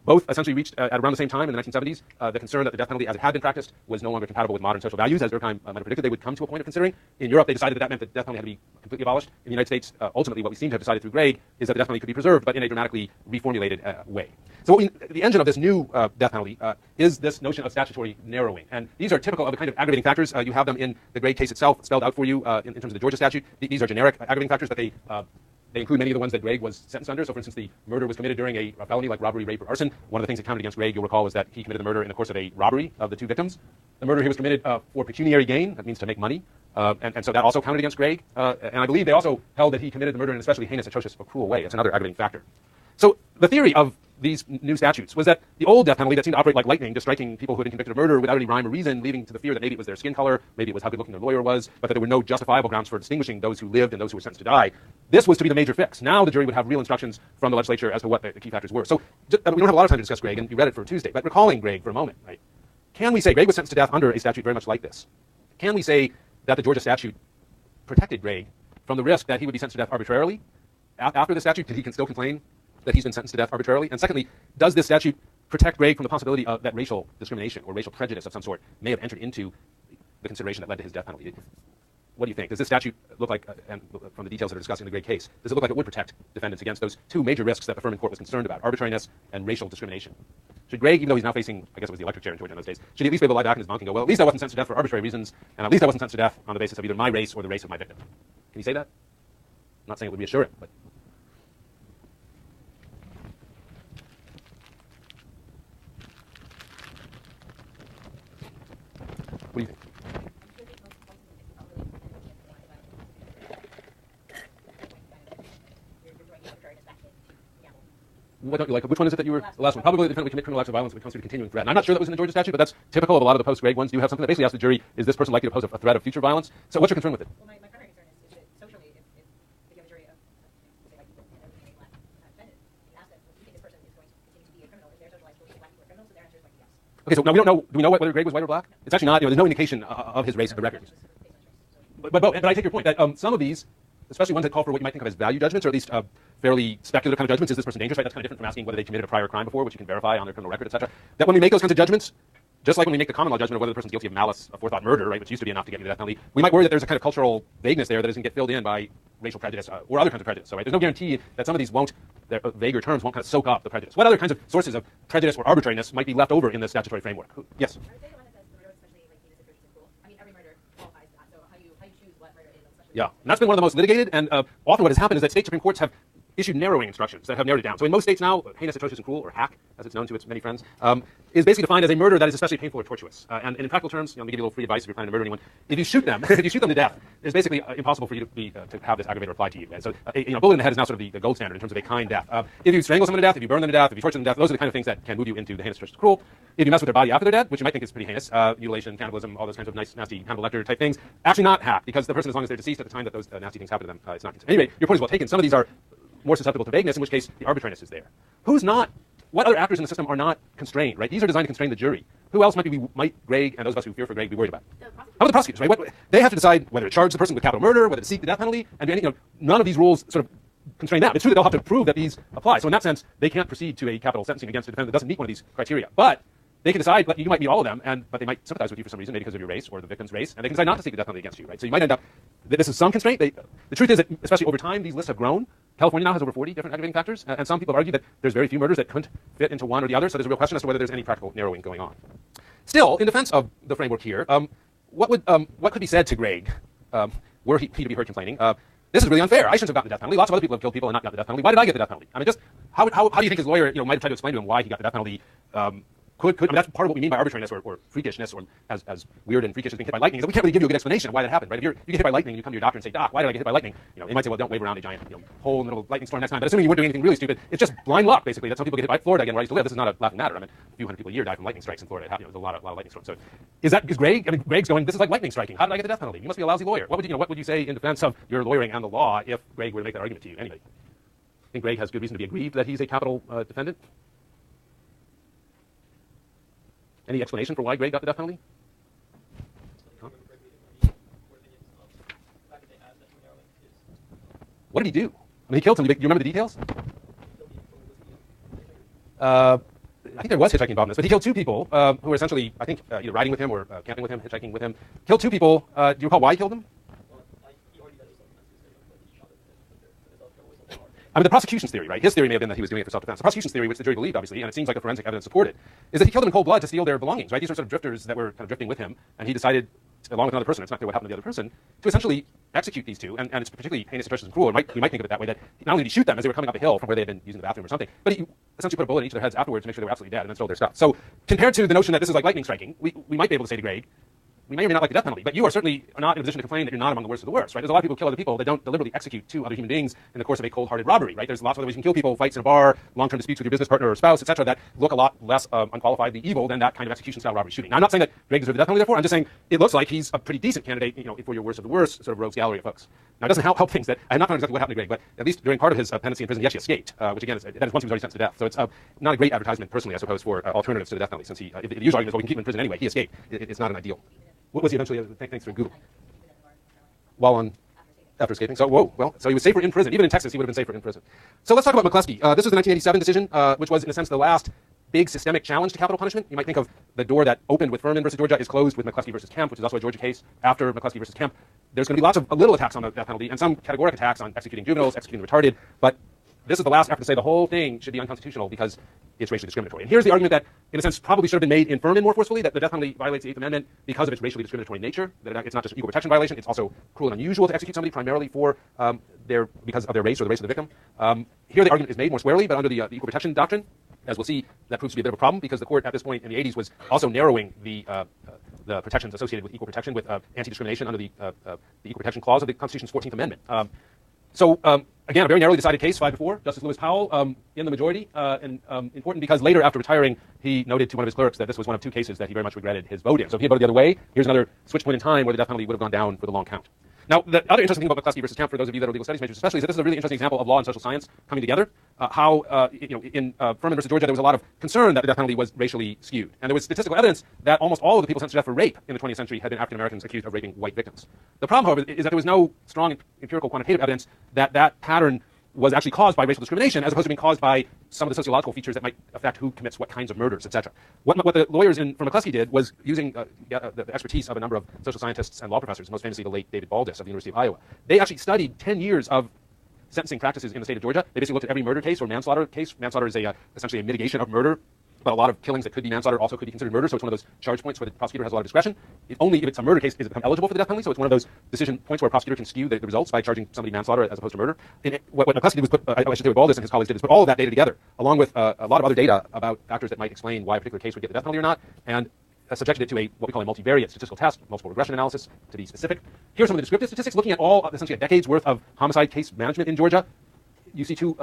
Both essentially reached at around the same time in the 1970s the concern that the death penalty, as it had been practiced, was no longer compatible with modern social values, as Durkheim might have predicted they would come to a point of considering. In Europe, they decided that meant that the death penalty had to be completely abolished. In the United States, ultimately, what we seem to have decided through Gregg is that the death penalty could be preserved, but in a dramatically reformulated way. So the engine of this new death penalty is this notion of statutory narrowing. And these are typical of the kind of aggravating factors. You have them in the Gregg case itself, spelled out for you in terms of the Georgia statute. These are generic aggravating factors, but they include many of the ones that Gregg was sentenced under. So, for instance, the murder was committed during a felony like robbery, rape, or arson. One of the things that counted against Gregg, you'll recall, was that he committed the murder in the course of a robbery of the two victims. The murder here was committed for pecuniary gain. That means to make money. And so that also counted against Gregg. And I believe they also held that he committed the murder in an especially heinous, atrocious, or cruel way. It's another aggravating factor. So the theory of these new statutes was that the old death penalty that seemed to operate like lightning, just striking people who had been convicted of murder without any rhyme or reason, leading to the fear that maybe it was their skin color, maybe it was how good looking their lawyer was, but that there were no justifiable grounds for distinguishing those who lived and those who were sentenced to die. This was to be the major fix. Now the jury would have real instructions from the legislature as to what the key factors were. So we don't have a lot of time to discuss Gregg, and you read it for Tuesday, but recalling Gregg for a moment, right? Can we say Gregg was sentenced to death under a statute very much like this? Can we say that the Georgia statute protected Gregg from the risk that he would be sentenced to death arbitrarily? After the statute, he can still complain that he's been sentenced to death arbitrarily? And secondly, does this statute protect Gregg from the possibility of that racial discrimination or racial prejudice of some sort may have entered into the consideration that led to his death penalty? What do you think? Does this statute look like, and from the details that are discussed in the Gregg case, does it look like it would protect defendants against those two major risks that the Furman court was concerned about, arbitrariness and racial discrimination? Should Gregg, even though he's now facing, I guess it was the electric chair in Georgia in those days, should he at least be able to lie back in his bunk and go, well, at least I wasn't sentenced to death for arbitrary reasons, and at least I wasn't sentenced to death on the basis of either my race or the race of my victim? Can he say that? I'm not saying it would reassure him, but... What do you think? What don't you like? Which one is it that you were the last one? Probably the defendant would commit criminal acts of violence if it constitutes a continuing threat. And I'm not sure that was in the Georgia statute, but that's typical of a lot of the post-Gregg ones. Do have something that basically asks the jury, is this person likely to pose a threat of future violence? So what's your concern with it? Well, my primary concern is that socially, if you have a jury of, say, like, a black defendant, you ask them, do you think this person is going to continue to be a criminal? Is their socialized belief that black people are criminals? So their answer is like yes. Okay, so now we don't know. Do we know whether Gregg was white or black? It's actually not. There's no indication of his race in the records. But I take your point that some of these, especially ones that call for what you might think of as value judgments, or at least fairly speculative kind of judgments, is this person dangerous, right? That's kind of different from asking whether they committed a prior crime before, which you can verify on their criminal record, etc. That when we make those kinds of judgments, just like when we make the common law judgment of whether the person's guilty of malice, of forethought murder, right, which used to be enough to get you the death penalty, we might worry that there's a kind of cultural vagueness there that doesn't get filled in by racial prejudice or other kinds of prejudice. So, right, there's no guarantee that some of these vaguer terms won't kind of soak up the prejudice. What other kinds of sources of prejudice or arbitrariness might be left over in the statutory framework? Yes? I would say the one that says the murder was especially like heinous, atrocious, and cruel. I mean, every murder qualifies that. So how you choose what murder is, especially. Yeah, and that's been one of the most litigated, and often what has happened is that state Supreme Courts have issued narrowing instructions that have narrowed it down. So in most states now, heinous, atrocious, and cruel, or hack, as it's known to its many friends, is basically defined as a murder that is especially painful or tortuous. And in practical terms, let me give you a little free advice if you're planning to murder anyone. If you shoot them, if you shoot them to death, it's basically impossible for you to have this aggravator applied to you. And so a bullet in the head is now sort of the gold standard in terms of a kind death. If you strangle someone to death, if you burn them to death, if you torture them to death, those are the kind of things that can move you into the heinous, atrocious, cruel. If you mess with their body after they're dead, which you might think is pretty heinous, mutilation, cannibalism, all those kinds of nice, nasty Hannibal Lecter type things, actually not hack, because the person, as long as they're deceased at the time that those nasty things happen to them, it's not considered. Anyway, your point is well taken. Some of these are more susceptible to vagueness, in which case the arbitrariness is there. Who's not? What other actors in the system are not constrained, right? These are designed to constrain the jury. Who else might Gregg and those of us who fear for Gregg be worried about? How about the prosecutors, right? They have to decide whether to charge the person with capital murder, whether to seek the death penalty, and none of these rules sort of constrain them. It's true that they'll have to prove that these apply. So in that sense, they can't proceed to a capital sentencing against a defendant that doesn't meet one of these criteria. But they can decide, you might meet all of them, but they might sympathize with you for some reason, maybe because of your race or the victim's race, and they can decide not to seek the death penalty against you, right? So you might end up, this is some constraint. The truth is that, especially over time, these lists have grown. California now has over 40 different aggravating factors, and some people argue that there's very few murders that couldn't fit into one or the other, so there's a real question as to whether there's any practical narrowing going on. Still, in defense of the framework here, what could be said to Gregg were he to be heard complaining? This is really unfair. I shouldn't have gotten the death penalty. Lots of other people have killed people and not gotten the death penalty. Why did I get the death penalty? I mean, just how do you think his lawyer might have tried to explain to him why he got the death penalty? I mean, that's part of what we mean by arbitrariness or freakishness, or as weird and freakish as being hit by lightning, is that we can't really give you a good explanation of why that happened, right? If you get hit by lightning, you come to your doctor and say, Doc, why did I get hit by lightning? He might say, well, don't wave around a giant hole in the middle of lightning storm next time. But assuming you weren't doing anything really stupid, it's just blind luck, basically. That's how people get hit by Florida again, where I used to live. This is not a laughing matter. I mean, a few hundred people a year die from lightning strikes in Florida. There's a lot of lightning storms. So is Gregg? I mean, Gregg's going, this is like lightning striking. How did I get the death penalty? You must be a lousy lawyer. What would you say in defense of your lawyering and the law if Gregg were to make that argument to you? Anybody? Think Gregg has good reason to be aggrieved that he's a capital defendant? Any explanation for why Gregg got the death penalty? Huh? What did he do? I mean, he killed somebody. Do you remember the details? I think there was hitchhiking involved in this, but he killed two people who were essentially, I think, either riding with him or camping with him, hitchhiking with him. Killed two people. Do you recall why he killed them? I mean, the prosecution's theory, right? His theory may have been that he was doing it for self-defense. The prosecution's theory, which the jury believed, obviously, and it seems like the forensic evidence supported, is that he killed them in cold blood to steal their belongings, right? These are sort of drifters that were kind of drifting with him, and he decided, along with another person, it's not clear what happened to the other person, to essentially execute these two, and it's particularly heinous, atrocious, and cruel. You might think of it that way, that not only did he shoot them as they were coming up a hill from where they had been using the bathroom or something, but he essentially put a bullet in each of their heads afterwards to make sure they were absolutely dead, and then stole their stuff. So compared to the notion that this is like lightning striking, we might be able to say to Greg, we may or may not like the death penalty, but you are certainly not in a position to complain that you're not among the worst of the worst, right? There's a lot of people who kill other people that don't deliberately execute two other human beings in the course of a cold-hearted robbery, right? There's lots of other ways you can kill people, fights in a bar, long-term disputes with your business partner or spouse, etc., that look a lot less unqualifiedly evil than that kind of execution-style robbery shooting. Now, I'm not saying that Greg deserves the death penalty, therefore. I'm just saying it looks like he's a pretty decent candidate, for your worst of the worst sort of rogues gallery of folks. Now, it doesn't help things that I have not found exactly what happened to Greg, but at least during part of his pendency in prison, he actually escaped, which again, that is once he was already sentenced to death. So it's not a great advertisement, personally, I suppose, for alternatives to the death penalty, since the usual argument is, well, we can keep him in prison anyway. He escaped. It's not an ideal. What was he eventually? Thanks for Google. While after escaping. So so he was safer in prison. Even in Texas, he would have been safer in prison. So let's talk about McCleskey. This was the 1987 decision, which was in a sense the last big systemic challenge to capital punishment. You might think of the door that opened with Furman versus Georgia is closed with McCleskey versus Kemp, which is also a Georgia case. After McCleskey versus Kemp, there's going to be lots of little attacks on the death penalty and some categorical attacks on executing juveniles, executing the retarded. But this is the last effort to say the whole thing should be unconstitutional because it's racially discriminatory. And here's the argument that, in a sense, probably should have been made in Furman more forcefully, that the death penalty violates the Eighth Amendment because of its racially discriminatory nature, that it's not just an equal protection violation, it's also cruel and unusual to execute somebody primarily for because of their race or the race of the victim. Here the argument is made more squarely, but under the equal protection doctrine, as we'll see, that proves to be a bit of a problem because the court at this point in the 80s was also narrowing the protections associated with equal protection with anti-discrimination under the equal protection clause of the Constitution's 14th Amendment. Again, a very narrowly decided case, 5-4. Justice Lewis Powell in the majority, and important because later, after retiring, he noted to one of his clerks that this was one of two cases that he very much regretted his vote in. So if he had voted the other way, here's another switch point in time where the death penalty would have gone down for the long count. Now, the other interesting thing about McCleskey versus Kemp, for those of you that are legal studies majors especially, is that this is a really interesting example of law and social science coming together. In Furman versus Georgia, there was a lot of concern that the death penalty was racially skewed. And there was statistical evidence that almost all of the people sentenced to death for rape in the 20th century had been African Americans accused of raping white victims. The problem, however, is that there was no strong empirical quantitative evidence that that pattern was actually caused by racial discrimination as opposed to being caused by some of the sociological features that might affect who commits what kinds of murders, etc. What the lawyers from McCleskey did was using the expertise of a number of social scientists and law professors, most famously the late David Baldus of the University of Iowa. They actually studied 10 years of sentencing practices in the state of Georgia. They basically looked at every murder case or manslaughter case. Manslaughter is essentially a mitigation of murder, but a lot of killings that could be manslaughter also could be considered murder, so it's one of those charge points where the prosecutor has a lot of discretion. Only if it's a murder case is it become eligible for the death penalty, so it's one of those decision points where a prosecutor can skew the results by charging somebody manslaughter as opposed to murder. What McCleskey did was put, I should say what Baldus and his colleagues did, is put all of that data together, along with a lot of other data about factors that might explain why a particular case would get the death penalty or not, and subjected it to what we call a multivariate statistical test, multiple regression analysis, to be specific. Here are some of the descriptive statistics looking at essentially a decade's worth of homicide case management in Georgia. You see two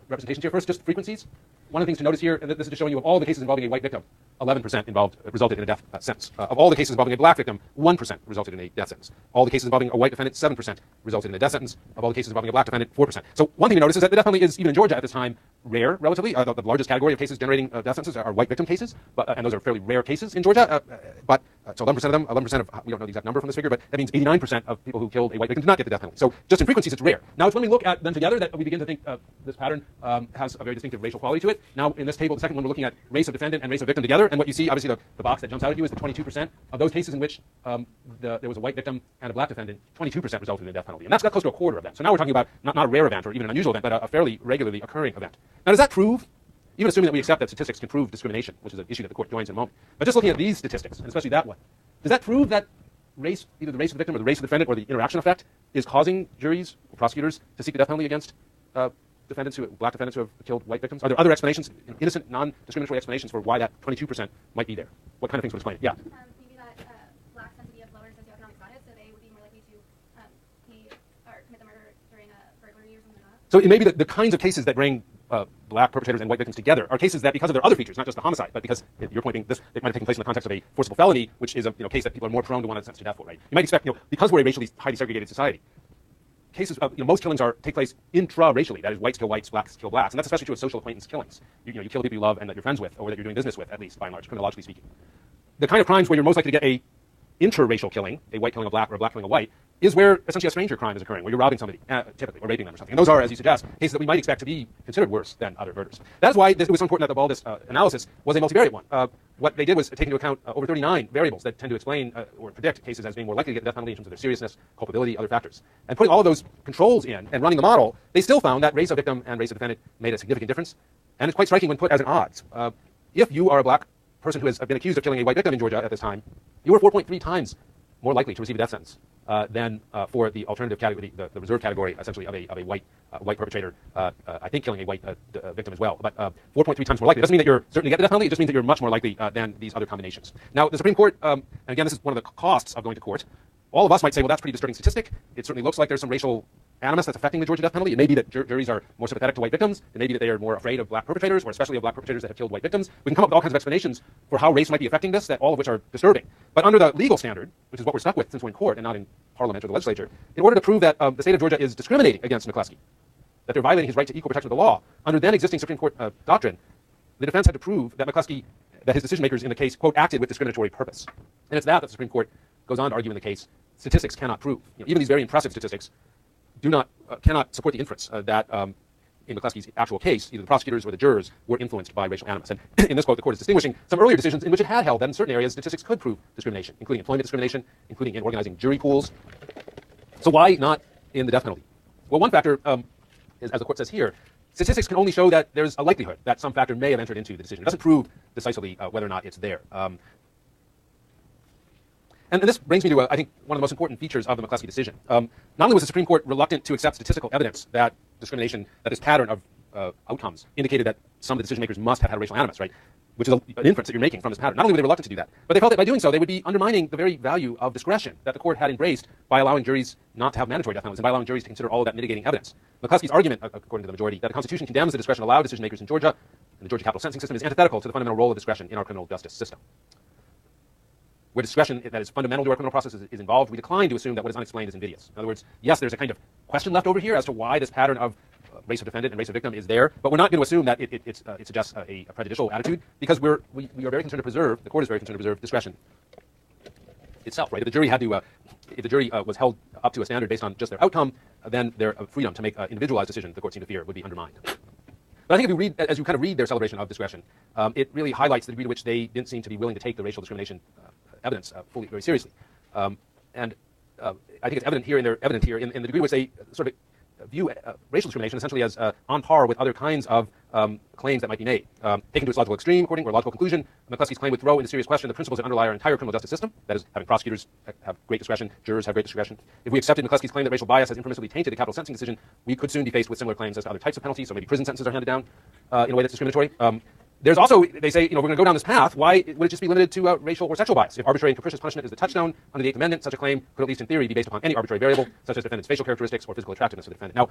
representations here. First, just frequencies. One of the things to notice here, and this is just showing you of all the cases involving a white victim, 11% resulted in a death sentence. Of all the cases involving a black victim, 1% resulted in a death sentence. All the cases involving a white defendant, 7% resulted in a death sentence. Of all the cases involving a black defendant, 4%. So one thing to notice is that the death penalty is, even in Georgia at this time, rare, relatively. The largest category of cases generating death sentences are white victim cases, and those are fairly rare cases in Georgia. So 11% of them, 11% of, we don't know the exact number from this figure, but that means 89% of people who killed a white victim did not get the death penalty. So just in frequencies, it's rare. Now, it's when we look at them together that we begin to think this pattern has a very distinctive racial quality to it. Now, in this table, the second one, we're looking at race of defendant and race of victim together, and what you see, obviously, the box that jumps out at you is the 22% of those cases in which there was a white victim and a black defendant, 22% resulted in a death penalty. And that's close to a quarter of them. So now we're talking about not a rare event or even an unusual event, but a fairly regularly occurring event. Now, does that prove, even assuming that we accept that statistics can prove discrimination, which is an issue that the court joins in a moment, but just looking at these statistics, and especially that one, does that prove that race, either the race of the victim or the race of the defendant or the interaction effect, is causing juries or prosecutors to seek the death penalty against black defendants who have killed white victims? Are there other explanations, innocent, non-discriminatory explanations for why that 22% might be there? What kind of things would explain it? Yeah. Maybe that blacks tend to be of lower socioeconomic status, so they would be more likely to commit the murder during a burglary or something like that. So it may be the kinds of cases that bring black perpetrators and white victims together are cases that, because of their other features, not just the homicide, but because your point being this, it might have taken place in the context of a forcible felony, which is a case that people are more prone to want to sentence to death for, right? You might expect, because we're a racially highly segregated society, cases of, most killings take place intra-racially. That is, whites kill whites, blacks kill blacks, and that's especially true of social acquaintance killings. You kill the people you love and that you're friends with, or that you're doing business with, at least by and large, criminologically speaking. The kind of crimes where you're most likely to get a inter-racial killing, a white killing a black or a black killing a white, is where essentially a stranger crime is occurring, where you're robbing somebody, typically, or raping them or something. And those are, as you suggest, cases that we might expect to be considered worse than other murders. That's why it was so important that the Baldus analysis was a multivariate one. What they did was take into account over 39 variables that tend to explain or predict cases as being more likely to get the death penalty in terms of their seriousness, culpability, other factors. And putting all of those controls in and running the model, they still found that race of victim and race of defendant made a significant difference. And it's quite striking when put as an odds. If you are a black person who has been accused of killing a white victim in Georgia at this time, you were 4.3 times more likely to receive a death sentence than for the alternative category, the reserve category, essentially, of a white perpetrator, I think killing a white victim as well. But 4.3 times more likely. It doesn't mean that you're certain to get the death penalty. It just means that you're much more likely than these other combinations. Now, the Supreme Court, and again, this is one of the costs of going to court. All of us might say, well, that's a pretty disturbing statistic. It certainly looks like there's some racial animus that's affecting the Georgia death penalty. It may be that juries are more sympathetic to white victims. It may be that they are more afraid of black perpetrators, or especially of black perpetrators that have killed white victims. We can come up with all kinds of explanations for how race might be affecting this, that all of which are disturbing. But under the legal standard, which is what we're stuck with since we're in court and not in Parliament or the legislature, in order to prove that the state of Georgia is discriminating against McCluskey, that they're violating his right to equal protection of the law, under then existing Supreme Court doctrine, the defense had to prove that McCluskey, that his decision makers in the case, quote, acted with discriminatory purpose. And it's that the Supreme Court goes on to argue in the case statistics cannot prove. Even these very impressive statistics cannot support the inference that in McCluskey's actual case, either the prosecutors or the jurors were influenced by racial animus. And in this quote, the court is distinguishing some earlier decisions in which it had held that in certain areas statistics could prove discrimination, including employment discrimination, including in organizing jury pools. So why not in the death penalty? Well, one factor is, as the court says here, statistics can only show that there's a likelihood that some factor may have entered into the decision. It doesn't prove decisively whether or not it's there. And this brings me to, I think, one of the most important features of the McCluskey decision. Not only was the Supreme Court reluctant to accept statistical evidence that discrimination, that this pattern of outcomes indicated that some of the decision makers must have had racial animus, right? Which is an inference that you're making from this pattern. Not only were they reluctant to do that, but they felt that by doing so, they would be undermining the very value of discretion that the court had embraced by allowing juries not to have mandatory death penalties and by allowing juries to consider all of that mitigating evidence. McCluskey's argument, according to the majority, that the Constitution condemns the discretion allowed decision makers in Georgia, and the Georgia capital sentencing system is antithetical to the fundamental role of discretion in our criminal justice system. Where discretion that is fundamental to our criminal process is involved, we decline to assume that what is unexplained is invidious. In other words, yes, there's a kind of question left over here as to why this pattern of race of defendant and race of victim is there, but we're not going to assume that it suggests a prejudicial attitude, because we are very concerned to preserve, the court is very concerned to preserve discretion itself, right? If the jury had to, if the jury was held up to a standard based on just their outcome, then their freedom to make individualized decisions, the court seemed to fear, would be undermined. But I think if you read, as you kind of read their celebration of discretion, it really highlights the degree to which they didn't seem to be willing to take the racial discrimination evidence very seriously. And I think it's evident here in the degree to which they sort of view racial discrimination essentially as on par with other kinds of claims that might be made. Taken to its logical extreme, or logical conclusion, McCluskey's claim would throw into serious question the principles that underlie our entire criminal justice system, that is, having prosecutors have great discretion, jurors have great discretion. If we accepted McCluskey's claim that racial bias has impermissibly tainted a capital sentencing decision, we could soon be faced with similar claims as to other types of penalties, so maybe prison sentences are handed down in a way that's discriminatory. There's also, they say, we're going to go down this path. Why would it just be limited to racial or sexual bias? If arbitrary and capricious punishment is the touchstone under the Eighth Amendment, such a claim could, at least in theory, be based upon any arbitrary variable, such as defendant's facial characteristics or physical attractiveness of the defendant. Now,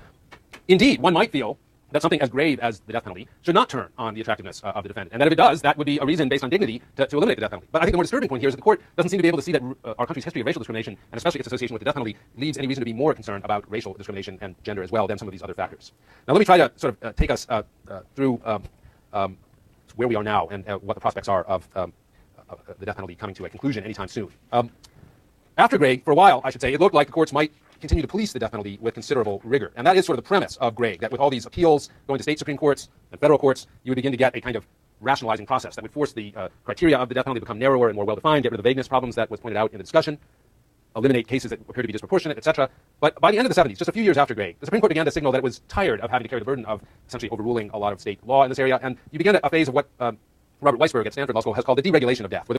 indeed, one might feel that something as grave as the death penalty should not turn on the attractiveness of the defendant, and that if it does, that would be a reason based on dignity to eliminate the death penalty. But I think the more disturbing point here is that the court doesn't seem to be able to see that our country's history of racial discrimination, and especially its association with the death penalty, leaves any reason to be more concerned about racial discrimination and gender as well than some of these other factors. Now, let me try to sort of take us through where we are now and what the prospects are of the death penalty coming to a conclusion anytime soon. After Gray, for a while, I should say, it looked like the courts might continue to police the death penalty with considerable rigor. And that is sort of the premise of Gray, that with all these appeals going to state Supreme Courts and federal courts, you would begin to get a kind of rationalizing process that would force the criteria of the death penalty to become narrower and more well-defined, get rid of the vagueness problems that was pointed out in the discussion, eliminate cases that appear to be disproportionate, etc. But by the end of the 70s, just a few years after Gray, the Supreme Court began to signal that it was tired of having to carry the burden of essentially overruling a lot of state law in this area, and you began a phase of what Robert Weisberg at Stanford Law School has called the deregulation of death, where